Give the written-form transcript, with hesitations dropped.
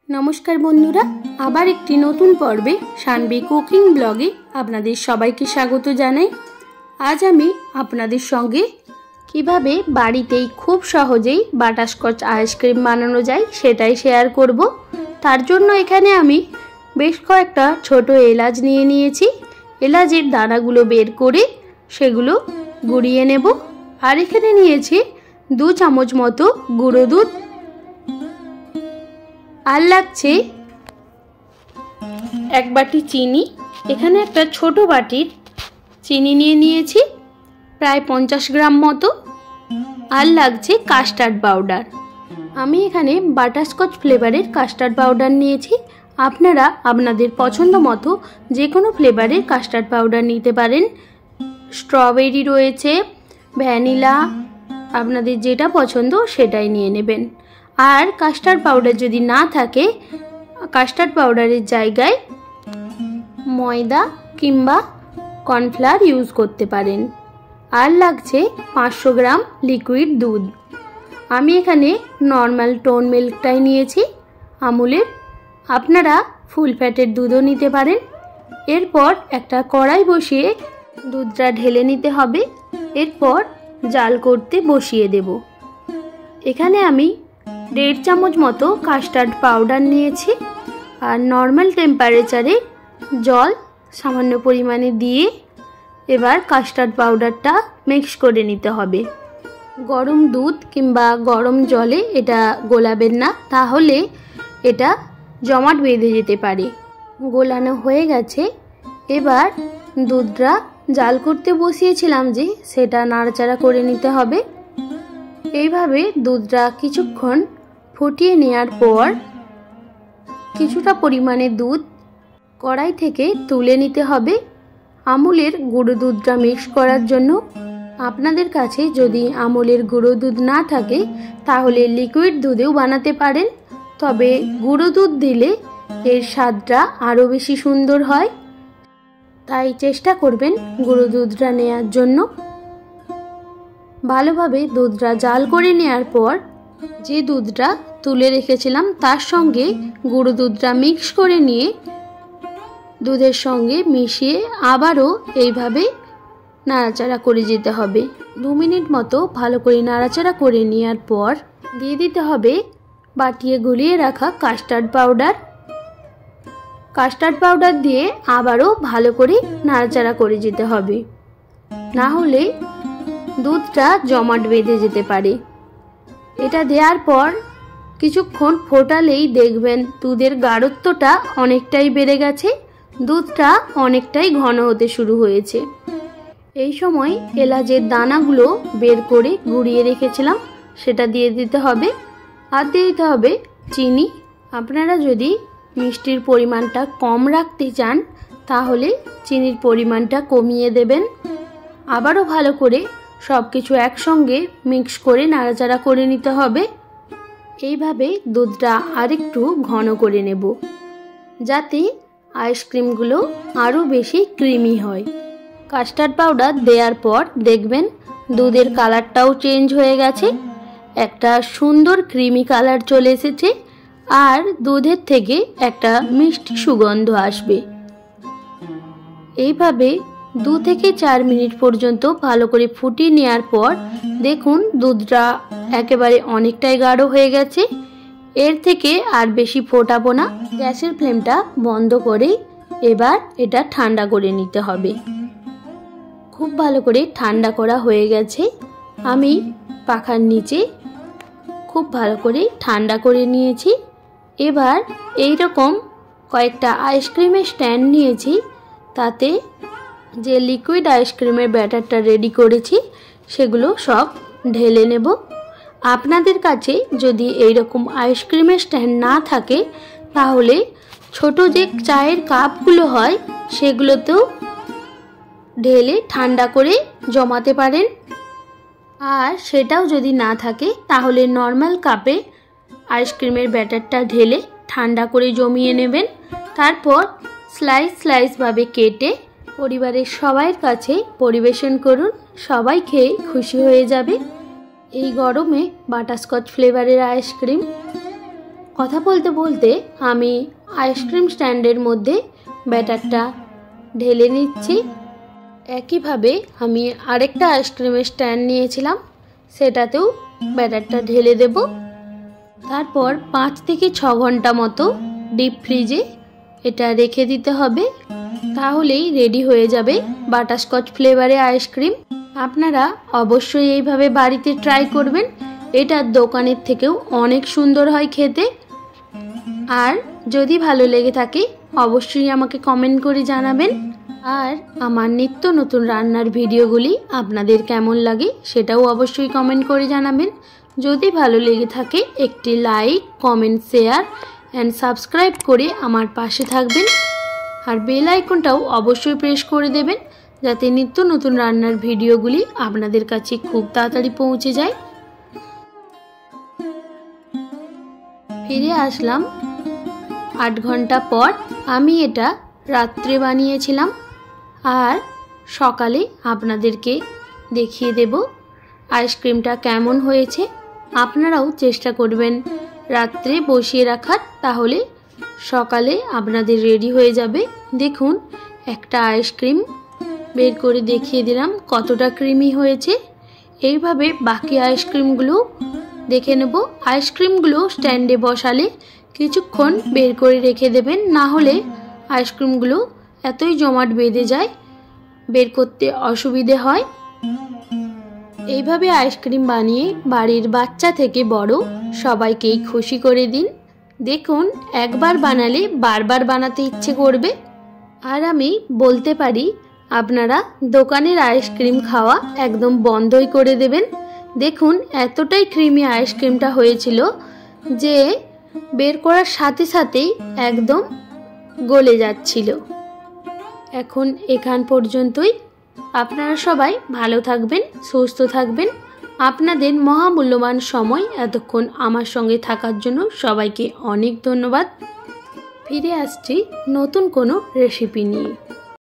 नमस्कार बंधुरा आबार एकटी नतून पर्वे शानवी कुकिंग ब्लगे आपनादेर सबाइके स्वागत जानाई। आज आमी आपनादेर संगे किभाबे बाड़ीतेई खूब सहजेई बाटारस्कच आइसक्रीम बानानो जाय सेटाई शेयर करब। तार जोन्नो एखाने आमी बेश कयेकटा छोटो एलाच निये नियेछि। एलाचेर दानागुलो बेर करे सेगुलो गुड़िये नेब। आर एखाने नियेछि 2 चामच मतो गुঁড়ো दूध আর লাগছে 1 বাটি চিনি। এখানে একটা ছোট বাটির চিনি নিয়ে নিয়েছি প্রায় 50 গ্রাম মতো। আর লাগছে কাস্টার্ড পাউডার। আমি এখানে বাটারস্কচ ফ্লেভারের কাস্টার্ড পাউডার নিয়েছি। আপনারা আপনাদের পছন্দ মতো যে কোনো ফ্লেভারের কাস্টার্ড পাউডার নিতে পারেন। স্ট্রবেরি রয়েছে, ভ্যানিলা, আপনাদের যেটা পছন্দ সেটাই নিয়ে নেবেন। আর কাস্টার্ড পাউডার যদি না থাকে কাস্টার্ড পাউডারের জায়গায় ময়দা কিংবা কর্নফ্লাওয়ার ইউজ করতে পারেন। আর লাগছে 500 গ্রাম লিকুইড দুধ। আমি এখানে নরমাল টোন মিল্কটাই নিয়েছি আমুলের, আপনারা ফুল ফ্যাটের দুধও নিতে পারেন। এরপর একটা কড়াই বসিয়ে দুধটা ঢেলে নিতে হবে। এরপর জাল করতে বসিয়ে দেব। এখানে আমি 1.5 চামচ মতো কাস্টার্ড পাউডার নিয়েছি। আর নর্মাল টেম্পারেচারে জল সামান্য পরিমাণে দিয়ে এবার কাস্টার্ড পাউডারটা মিক্স করে নিতে হবে। গরম দুধ কিংবা গরম জলে এটা গোলাবেন না, তাহলে এটা জমাট বেঁধে যেতে পারে। গোলানো হয়ে গেছে। এবার দুধটা জাল করতে বসিয়েছিলাম যে সেটা নাড়াচাড়া করে নিতে হবে। এইভাবে দুধটা কিছুক্ষণ ফুটিয়ে নেওয়ার পর কিছুটা পরিমাণে দুধ কড়াই থেকে তুলে নিতে হবে আমুলের গুঁড়ো দুধটা মিক্স করার জন্য। আপনাদের কাছে যদি আমুলের গুঁড়ো দুধ না থাকে তাহলে লিকুইড দুধেও বানাতে পারেন, তবে গুঁড়ো দুধ দিলে এর স্বাদটা আরও বেশি সুন্দর হয়। তাই চেষ্টা করবেন গুঁড়ো দুধটা নেওয়ার জন্য। ভালোভাবে দুধটা জাল করে নেওয়ার পর যে দুধটা তুলে রেখেছিলাম তার সঙ্গে গুঁড়ো দুধটা মিক্স করে নিয়ে দুধের সঙ্গে মিশিয়ে আবারও এইভাবে নাড়াচাড়া করে যেতে হবে। 2 মিনিট মতো ভালো করে নাড়াচাড়া করে নেওয়ার পর দিয়ে দিতে হবে বাটিয়ে গুলিয়ে রাখা কাস্টার্ড পাউডার। কাস্টার্ড পাউডার দিয়ে আবারও ভালো করে নাড়াচাড়া করে যেতে হবে, না হলে দুধটা জমাট বেঁধে যেতে পারে। এটা দেওয়ার পর কিছুক্ষণ ফোটালেই দেখবেন দুধের গাঢ়ত্বটা অনেকটাই বেড়ে গেছে, দুধটা অনেকটাই ঘন হতে শুরু হয়েছে। এই সময় এলাচের দানাগুলো বের করে গুঁড়িয়ে রেখেছিলাম সেটা দিয়ে দিতে হবে। আর দিয়ে দিতে হবে চিনি। আপনারা যদি মিষ্টির পরিমাণটা কম রাখতে চান তাহলে চিনির পরিমাণটা কমিয়ে দেবেন। আবারও ভালো করে সব কিছু একসঙ্গে মিক্স করে নাড়াচাড়া করে নিতে হবে। এইভাবে দুধটা আরেকটু ঘন করে নেব যাতে আইসক্রিমগুলো আরও বেশি ক্রিমি হয়। কাস্টার্ড পাউডার দেওয়ার পর দেখবেন দুধের কালারটাও চেঞ্জ হয়ে গেছে, একটা সুন্দর ক্রিমি কালার চলে এসেছে। আর দুধের থেকে একটা মিষ্টি সুগন্ধ আসবে। এইভাবে 2 থেকে 4 মিনিট পর্যন্ত ভালো করে ফুটিয়ে নেওয়ার পর দেখুন দুধটা একেবারে অনেকটাই গাঢ় হয়ে গেছে। এর থেকে আর বেশি ফোটাবো না। গ্যাসের ফ্লেমটা বন্ধ করে এবার এটা ঠান্ডা করে নিতে হবে। খুব ভালো করে ঠান্ডা করা হয়ে গেছে। আমি পাখার নিচে খুব ভালো করে ঠান্ডা করে নিয়েছি। এবার এই রকম কয়েকটা আইসক্রিমের স্ট্যান্ড নিয়েছি, তাতে যে লিকুইড আইসক্রিমের ব্যাটারটা রেডি করেছি সেগুলো সব ঢেলে নেব। আপনাদের কাছে যদি এই রকম আইসক্রিমের স্ট্যান্ড না থাকে তাহলে ছোট যে চায়ের কাপগুলো হয় সেগুলোতেও ঢেলে ঠান্ডা করে জমাতে পারেন। আর সেটাও যদি না থাকে তাহলে নর্মাল কাপে আইসক্রিমের ব্যাটারটা ঢেলে ঠান্ডা করে জমিয়ে নেবেন। তারপর স্লাইস স্লাইসভাবে কেটে পরিবারের সবাইয়ের কাছে পরিবেশন করুন। সবাই খেয়ে খুশি হয়ে যাবে। এই গরমে বাটারস্কচ ফ্লেভারের আইসক্রিম কথা বলতে বলতে আমি আইসক্রিম স্ট্যান্ডের মধ্যে ব্যাটারটা ঢেলে নিচ্ছি। একইভাবে আমি আরেকটা আইসক্রিমের স্ট্যান্ড নিয়েছিলাম, সেটাতেও ব্যাটারটা ঢেলে দেব। তারপর 5 থেকে 6 ঘন্টা মতো ডিপ ফ্রিজে এটা রেখে দিতে হবে, তাহলেই রেডি হয়ে যাবে বাটারস্কচ ফ্লেভারে আইসক্রিম। আপনারা অবশ্যই এইভাবে বাড়িতে ট্রাই করবেন, এটা দোকানের থেকেও অনেক সুন্দর হয় খেতে। আর যদি ভালো লেগে থাকে অবশ্যই আমাকে কমেন্ট করে জানাবেন। আর আমার নিত্য নতুন রান্নার ভিডিওগুলি আপনাদের কেমন লাগে সেটাও অবশ্যই কমেন্ট করে জানাবেন। যদি ভালো লেগে থাকে একটি like, comment, share and subscribe করে আমার পাশে থাকবেন। আর বেল আইকনটাও অবশ্যই প্রেস করে দেবেন, যাতে নিত্য নতুন রান্নার ভিডিওগুলি আপনাদের কাছে খুব তাড়াতাড়ি পৌঁছে যায়। ফিরে আসলাম 8 ঘন্টা পর। আমি এটা রাত্রে বানিয়েছিলাম আর সকালে আপনাদেরকে দেখিয়ে দেব আইসক্রিমটা কেমন হয়েছে। আপনারাও চেষ্টা করবেন রাত্রে বসিয়ে রাখার, তাহলে সকালে আপনাদের রেডি হয়ে যাবে। দেখুন একটা আইসক্রিম বের করে দেখিয়ে দিলাম কতটা ক্রিমি হয়েছে। এইভাবে বাকি আইসক্রিমগুলো দেখে নেব। আইসক্রিমগুলো স্ট্যান্ডে বসালে কিছুক্ষণ বের করে রেখে দেবেন, না হলে আইসক্রিমগুলো এতই জমাট বেঁধে যায়, বের করতে অসুবিধে হয়। এইভাবে আইসক্রিম বানিয়ে বাড়ির বাচ্চা থেকে বড় সবাইকেই খুশি করে দিন। দেখুন একবার বানালে বারবার বানাতে ইচ্ছে করবে। আর আমি বলতে পারি আপনারা দোকানের আইসক্রিম খাওয়া একদম বন্ধই করে দেবেন। দেখুন এতটাই ক্রিমি আইসক্রিমটা হয়েছিল যে বের করার সাথে সাথেই একদম গলে যাচ্ছিল। এখন এখান পর্যন্তই। আপনারা সবাই ভালো থাকবেন, সুস্থ থাকবেন। আপনাদের মহামূল্যবান সময় এতক্ষণ আমার সঙ্গে থাকার জন্য সবাইকে অনেক ধন্যবাদ। ফিরে আসছি নতুন কোনো রেসিপি নিয়ে।